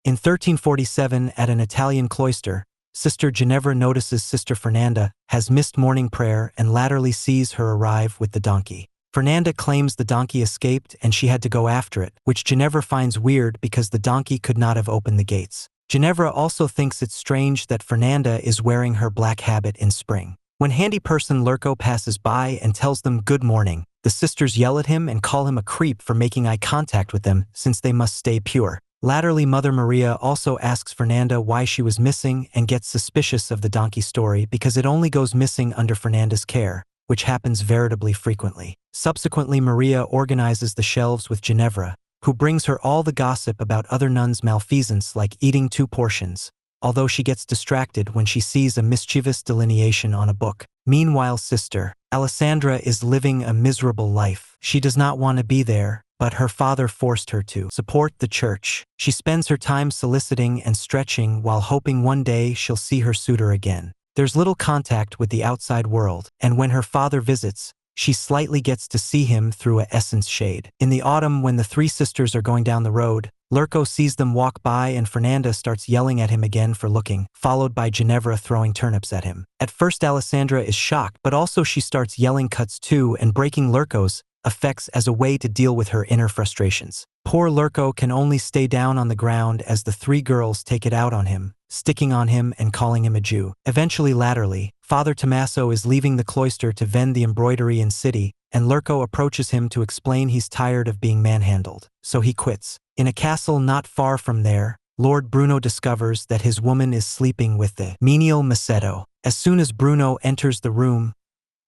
In 1347, at an Italian cloister, Sister Ginevra notices Sister Fernanda has missed morning prayer and latterly sees her arrive with the donkey. Fernanda claims the donkey escaped and she had to go after it, which Ginevra finds weird because the donkey could not have opened the gates. Ginevra also thinks it's strange that Fernanda is wearing her black habit in spring. When handy person Lurco passes by and tells them good morning, the sisters yell at him and call him a creep for making eye contact with them since they must stay pure. Latterly, Mother Maria also asks Fernanda why she was missing and gets suspicious of the donkey story because it only goes missing under Fernanda's care, which happens veritably frequently. Subsequently, Maria organizes the shelves with Ginevra, who brings her all the gossip about other nuns' malfeasance like eating 2 portions, although she gets distracted when she sees a mischievous delineation on a book. Meanwhile, Sister Alessandra is living a miserable life. She does not want to be there, but her father forced her to support the church. She spends her time soliciting and stretching while hoping one day she'll see her suitor again. There's little contact with the outside world, and when her father visits, she slightly gets to see him through a essence shade. In the autumn, when the 3 sisters are going down the road, Lurco sees them walk by and Fernanda starts yelling at him again for looking, followed by Ginevra throwing turnips at him. At first, Alessandra is shocked, but also she starts yelling cuts too and breaking Lurco's effects as a way to deal with her inner frustrations. Poor Lurco can only stay down on the ground as the 3 girls take it out on him, sticking on him and calling him a Jew. Eventually, latterly, Father Tommaso is leaving the cloister to vend the embroidery in city, and Lurco approaches him to explain he's tired of being manhandled, so he quits. In a castle not far from there, Lord Bruno discovers that his woman is sleeping with the menial Macedo. As soon as Bruno enters the room,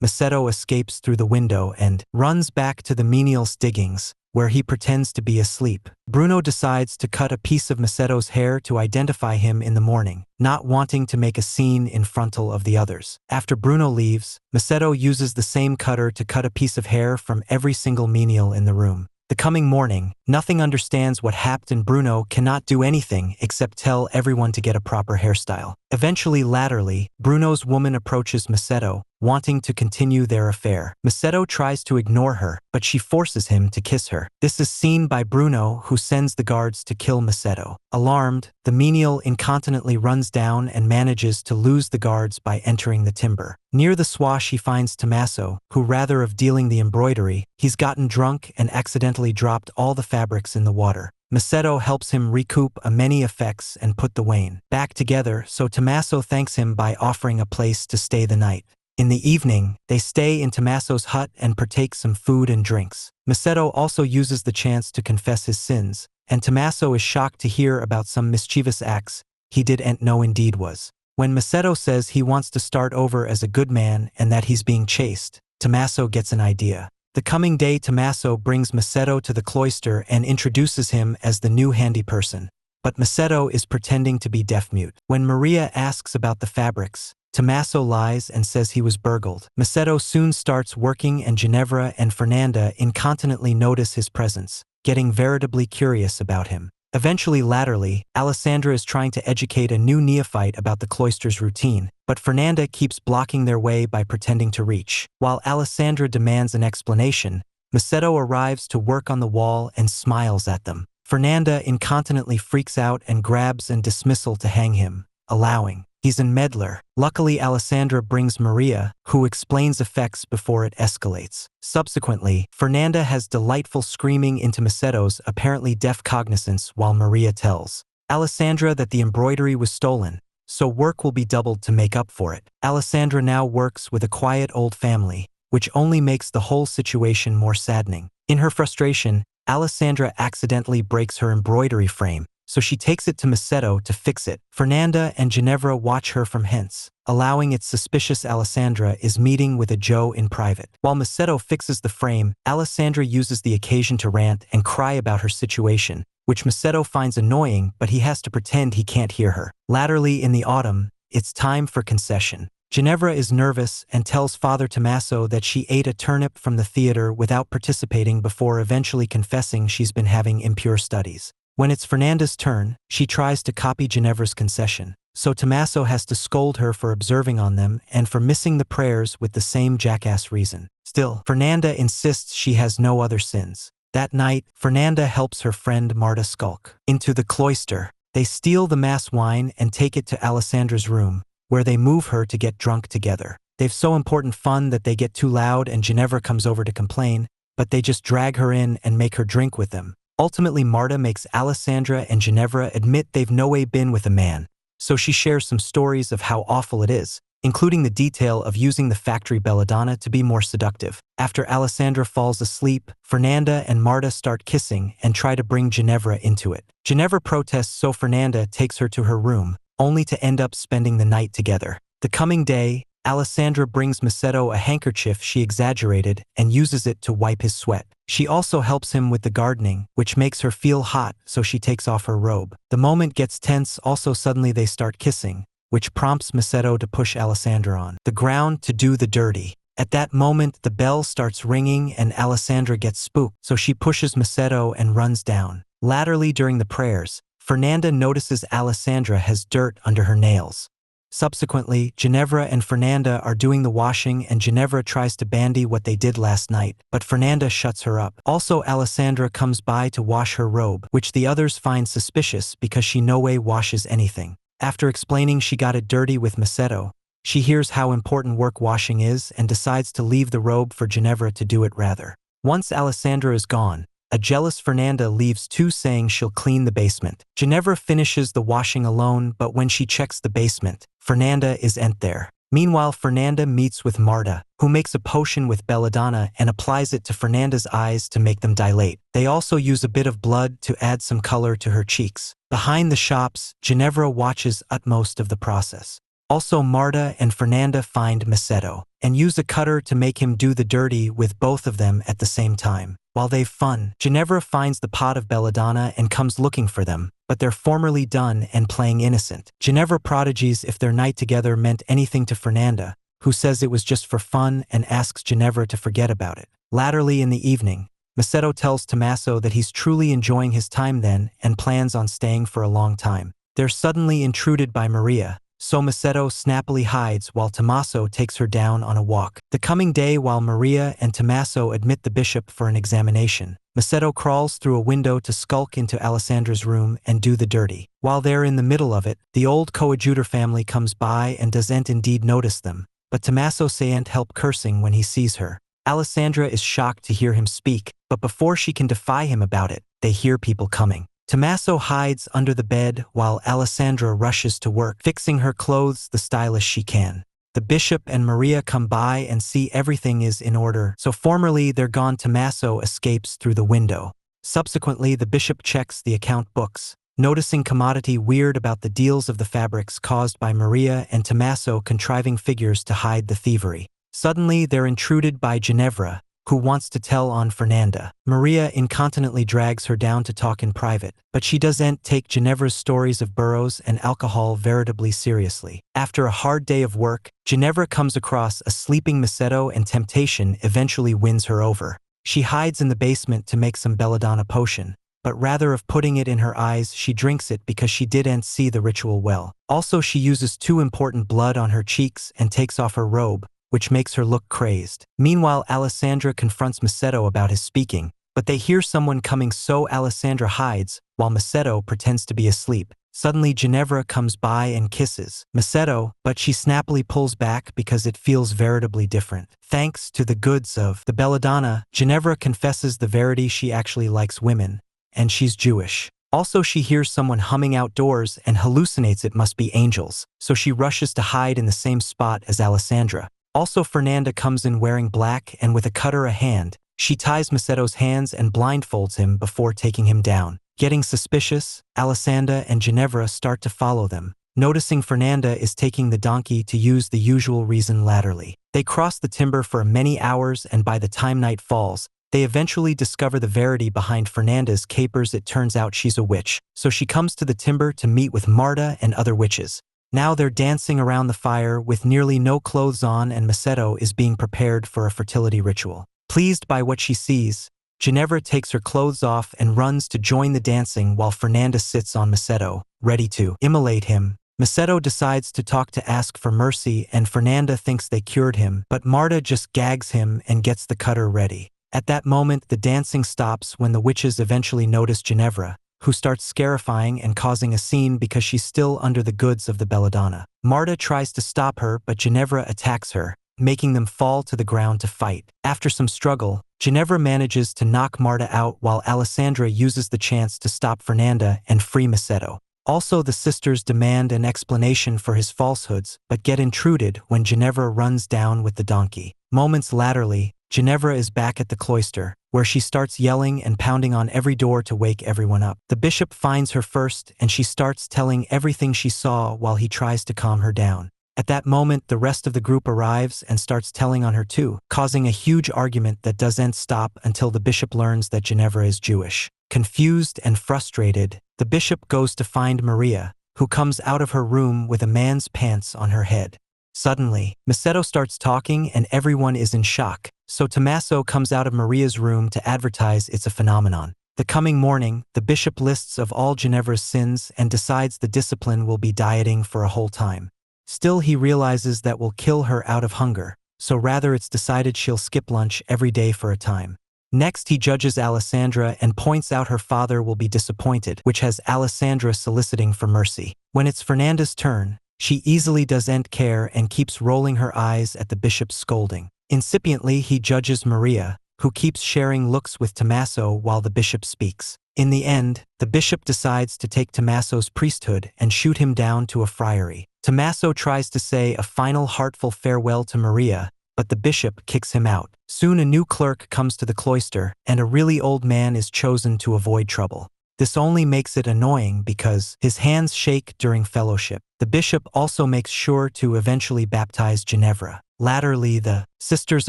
Macedo escapes through the window and runs back to the menial's diggings, where he pretends to be asleep. Bruno decides to cut a piece of Macedo's hair to identify him in the morning, not wanting to make a scene in frontal of the others. After Bruno leaves, Macedo uses the same cutter to cut a piece of hair from every single menial in the room. The coming morning, nothing understands what happened and Bruno cannot do anything except tell everyone to get a proper hairstyle. Eventually, latterly, Bruno's woman approaches Macedo, wanting to continue their affair. Macedo tries to ignore her, but she forces him to kiss her. This is seen by Bruno, who sends the guards to kill Macedo. Alarmed, the menial incontinently runs down and manages to lose the guards by entering the timber. Near the swash, he finds Tommaso, who rather of dealing the embroidery, he's gotten drunk and accidentally dropped all the fabrics in the water. Macedo helps him recoup many effects and put the wane back together, so Tommaso thanks him by offering a place to stay the night. In the evening, they stay in Tommaso's hut and partake some food and drinks. Macedo also uses the chance to confess his sins, and Tommaso is shocked to hear about some mischievous acts he didn't know indeed was. When Macedo says he wants to start over as a good man and that he's being chased, Tommaso gets an idea. The coming day, Tommaso brings Macedo to the cloister and introduces him as the new handy person. But Macedo is pretending to be deaf-mute. When Maria asks about the fabrics, Tommaso lies and says he was burgled. Macedo soon starts working and Ginevra and Fernanda incontinently notice his presence, getting veritably curious about him. Eventually, latterly, Alessandra is trying to educate a new neophyte about the cloister's routine, but Fernanda keeps blocking their way by pretending to reach. While Alessandra demands an explanation, Macedo arrives to work on the wall and smiles at them. Fernanda incontinently freaks out and grabs and dismissal to hang him, allowing. He's a meddler. Luckily, Alessandra brings Maria, who explains effects before it escalates. Subsequently, Fernanda has delightful screaming into Macedo's apparently deaf cognizance while Maria tells Alessandra that the embroidery was stolen, so work will be doubled to make up for it. Alessandra now works with a quiet old family, which only makes the whole situation more saddening. In her frustration, Alessandra accidentally breaks her embroidery frame, so she takes it to Macedo to fix it. Fernanda and Ginevra watch her from hence, allowing its suspicious Alessandra is meeting with a Joe in private. While Macedo fixes the frame, Alessandra uses the occasion to rant and cry about her situation, which Macedo finds annoying, but he has to pretend he can't hear her. Latterly, in the autumn, it's time for concession. Ginevra is nervous and tells Father Tommaso that she ate a turnip from the theater without participating before eventually confessing she's been having impure studies. When it's Fernanda's turn, she tries to copy Ginevra's concession, so Tommaso has to scold her for observing on them and for missing the prayers with the same jackass reason. Still, Fernanda insists she has no other sins. That night, Fernanda helps her friend Marta skulk into the cloister. They steal the mass wine and take it to Alessandra's room, where they move her to get drunk together. They've so important fun that they get too loud and Ginevra comes over to complain, but they just drag her in and make her drink with them. Ultimately, Marta makes Alessandra and Ginevra admit they've no way been with a man, so she shares some stories of how awful it is, including the detail of using the factory belladonna to be more seductive. After Alessandra falls asleep, Fernanda and Marta start kissing and try to bring Ginevra into it. Ginevra protests, so Fernanda takes her to her room, only to end up spending the night together. The coming day, Alessandra brings Macedo a handkerchief she exaggerated and uses it to wipe his sweat. She also helps him with the gardening, which makes her feel hot, so she takes off her robe. The moment gets tense. Also, suddenly they start kissing, which prompts Macedo to push Alessandra on the ground to do the dirty. At that moment, the bell starts ringing and Alessandra gets spooked, so she pushes Macedo and runs down. Latterly, during the prayers, Fernanda notices Alessandra has dirt under her nails. Subsequently, Ginevra and Fernanda are doing the washing and Ginevra tries to bandy what they did last night, but Fernanda shuts her up. Also, Alessandra comes by to wash her robe, which the others find suspicious because she no way washes anything. After explaining she got it dirty with Macedo, she hears how important work washing is and decides to leave the robe for Ginevra to do it rather. Once Alessandra is gone, a jealous Fernanda leaves too, saying she'll clean the basement. Ginevra finishes the washing alone, but when she checks the basement, Fernanda isn't there. Meanwhile, Fernanda meets with Marta, who makes a potion with belladonna and applies it to Fernanda's eyes to make them dilate. They also use a bit of blood to add some color to her cheeks. Behind the shops, Ginevra watches utmost of the process. Also, Marta and Fernanda find Macedo and use a cutter to make him do the dirty with both of them at the same time. While they've fun, Ginevra finds the pot of belladonna and comes looking for them, but they're formerly done and playing innocent. Ginevra prodigies if their night together meant anything to Fernanda, who says it was just for fun and asks Ginevra to forget about it. Latterly in the evening, Macedo tells Tommaso that he's truly enjoying his time then and plans on staying for a long time. They're suddenly intruded by Maria, so Macedo snappily hides while Tommaso takes her down on a walk. The coming day, while Maria and Tommaso admit the bishop for an examination, Macedo crawls through a window to skulk into Alessandra's room and do the dirty. While they're in the middle of it, the old coadjutor family comes by and doesn't indeed notice them, but Tommaso sayn't help cursing when he sees her. Alessandra is shocked to hear him speak, but before she can defy him about it, they hear people coming. Tommaso hides under the bed while Alessandra rushes to work, fixing her clothes the stylish she can. The bishop and Maria come by and see everything is in order, so formerly they're gone. Tommaso escapes through the window. Subsequently, the bishop checks the account books, noticing commodity weird about the deals of the fabrics caused by Maria and Tommaso contriving figures to hide the thievery. Suddenly, they're intruded by Ginevra, who wants to tell on Fernanda. Maria incontinently drags her down to talk in private, but she doesn't take Ginevra's stories of burros and alcohol veritably seriously. After a hard day of work, Ginevra comes across a sleeping Macedo and temptation eventually wins her over. She hides in the basement to make some belladonna potion, but rather of putting it in her eyes, she drinks it because she didn't see the ritual well. Also, she uses too important blood on her cheeks and takes off her robe, which makes her look crazed. Meanwhile, Alessandra confronts Macedo about his speaking, but they hear someone coming, so Alessandra hides, while Macedo pretends to be asleep. Suddenly, Ginevra comes by and kisses Macedo, but she snappily pulls back because it feels veritably different. Thanks to the goods of the belladonna, Ginevra confesses the verity: she actually likes women, and she's Jewish. Also, she hears someone humming outdoors and hallucinates it must be angels, so she rushes to hide in the same spot as Alessandra. Also, Fernanda comes in wearing black and with a cutter a hand. She ties Macedo's hands and blindfolds him before taking him down. Getting suspicious, Alessandra and Ginevra start to follow them, noticing Fernanda is taking the donkey to use the usual reason latterly. They cross the timber for many hours, and by the time night falls, they eventually discover the verity behind Fernanda's capers. It turns out she's a witch, so she comes to the timber to meet with Marta and other witches. Now they're dancing around the fire with nearly no clothes on, and Macedo is being prepared for a fertility ritual. Pleased by what she sees, Ginevra takes her clothes off and runs to join the dancing while Fernanda sits on Macedo, ready to immolate him. Macedo decides to talk to ask for mercy, and Fernanda thinks they cured him, but Marta just gags him and gets the cutter ready. At that moment, the dancing stops when the witches eventually notice Ginevra, who starts scarifying and causing a scene because she's still under the goods of the belladonna. Marta tries to stop her, but Ginevra attacks her, making them fall to the ground to fight. After some struggle, Ginevra manages to knock Marta out while Alessandra uses the chance to stop Fernanda and free Misetto. Also, the sisters demand an explanation for his falsehoods, but get intruded when Ginevra runs down with the donkey. Moments laterally, Ginevra is back at the cloister, where she starts yelling and pounding on every door to wake everyone up. The bishop finds her first, and she starts telling everything she saw while he tries to calm her down. At that moment, the rest of the group arrives and starts telling on her too, causing a huge argument that doesn't stop until the bishop learns that Ginevra is Jewish. Confused and frustrated, the bishop goes to find Maria, who comes out of her room with a man's pants on her head. Suddenly, Misetto starts talking and everyone is in shock, so Tommaso comes out of Maria's room to advertise it's a phenomenon. The coming morning, the bishop lists of all Ginevra's sins and decides the discipline will be dieting for a whole time. Still, he realizes that will kill her out of hunger, so rather it's decided she'll skip lunch every day for a time. Next, he judges Alessandra and points out her father will be disappointed, which has Alessandra soliciting for mercy. When it's Fernanda's turn, she easily doesn't care and keeps rolling her eyes at the bishop's scolding. Incipiently, he judges Maria, who keeps sharing looks with Tommaso while the bishop speaks. In the end, the bishop decides to take Tommaso's priesthood and shoot him down to a friary. Tommaso tries to say a final heartful farewell to Maria, but the bishop kicks him out. Soon a new clerk comes to the cloister, and a really old man is chosen to avoid trouble. This only makes it annoying because his hands shake during fellowship. The bishop also makes sure to eventually baptize Ginevra. Latterly, the sisters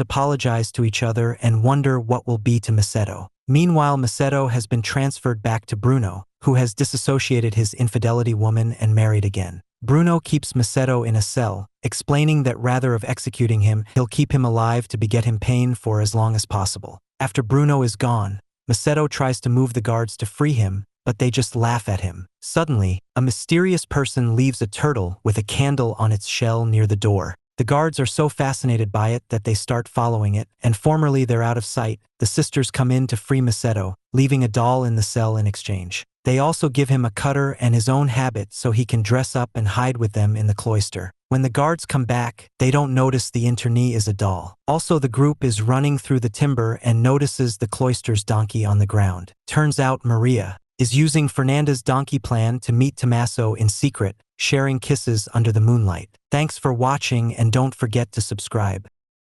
apologize to each other and wonder what will be to Misetto. Meanwhile, Misetto has been transferred back to Bruno, who has disassociated his infidelity woman and married again. Bruno keeps Misetto in a cell, explaining that rather of executing him, he'll keep him alive to beget him pain for as long as possible. After Bruno is gone, Misetto tries to move the guards to free him, but they just laugh at him. Suddenly, a mysterious person leaves a turtle with a candle on its shell near the door. The guards are so fascinated by it that they start following it, and formerly they're out of sight. The sisters come in to free Misetto, leaving a doll in the cell in exchange. They also give him a cutter and his own habit so he can dress up and hide with them in the cloister. When the guards come back, they don't notice the internee is a doll. Also, the group is running through the timber and notices the cloister's donkey on the ground. Turns out Maria is using Fernanda's donkey plan to meet Tommaso in secret, sharing kisses under the moonlight. Thanks for watching and don't forget to subscribe.